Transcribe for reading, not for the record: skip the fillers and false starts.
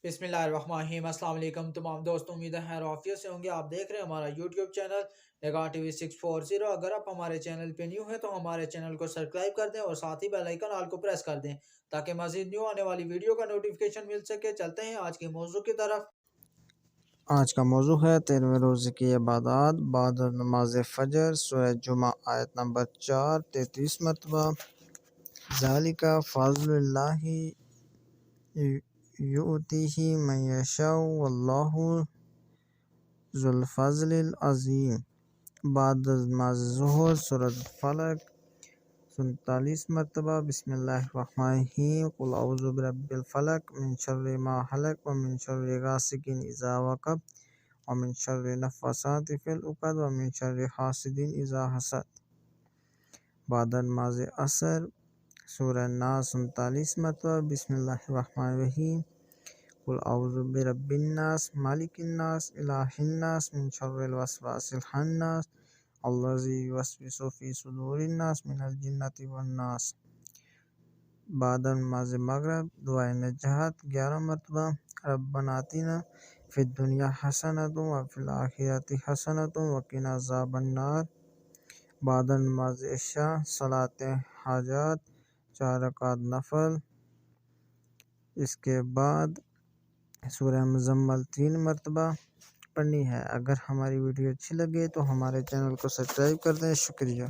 बिस्मिल्लाहिर्रहमानिर्रहीम। अस्सलाम वालेकुम तमाम दोस्तों, उम्मीद है आफियत से होंगे। आप देख रहे हैं हमारा यूट्यूब चैनल निगाह टीवी 640। अगर आप हमारे चैनल पे न्यू हैं तो हमारे चैनल को सब्सक्राइब कर दें और साथ ही बेल आइकन ऑल को प्रेस कर दें ताकि मजीद न्यू आने वाली वीडियो का नोटिफिकेशन मिल सके। चलते हैं आज के मौजू की तरफ। आज का मौजू है 13वें रोज़े की इबादत बाद नमाज फ़जर। सूरह जुमा आयत नंबर 4 33 मरतबा। ज़ालिका फ़ज़्लुल्लाहि युअतीहि मन यशाअ वल्लाहु ज़ुल फ़ज़्लिल अज़ीम। बाद नमाज ज़ुहर सूरह फलक 47 मरतबा। बिस्मिल्लाहिर्रहमानिर्रहीम। कुल औज़ु बिरब्बिल फ़लक मिन शर्रि मा हलक व मिन शर्रि गासिकिन इज़ा वक़ब व मिन शर्रि नफ़्फ़ासाति फ़िल उक़द व मिन शर्रि हासिदिन इज़ा हसद। बाद नमाज असर सूरह नास 39 मरतबा। बिस्मिल्लाहिर्रहमानिर्रहीम। कुल औज़ु बिरब्बिन नास मालिकिन नास इलाहिन नास मिन शर्रिल वसवासिल खन्नास अल्लज़ी युवस्विसु फ़ी सुदूरिन नास मिनल जिन्नति वन नास। बाद नमाज मगरिब दुआए नजात 11 मरतबा। रब्बना आतिना फ़िद दुनिया हसनतुन व फ़िल आखिरति हसनतुन व क़िना अज़ाबन नार। बाद नमाज इशा सलात हाजात 4 रकात नफल। इसके बाद सूरह मुज़म्मल 3 मरतबा पढ़नी है। अगर हमारी वीडियो अच्छी लगे तो हमारे चैनल को सब्सक्राइब कर दें। शुक्रिया।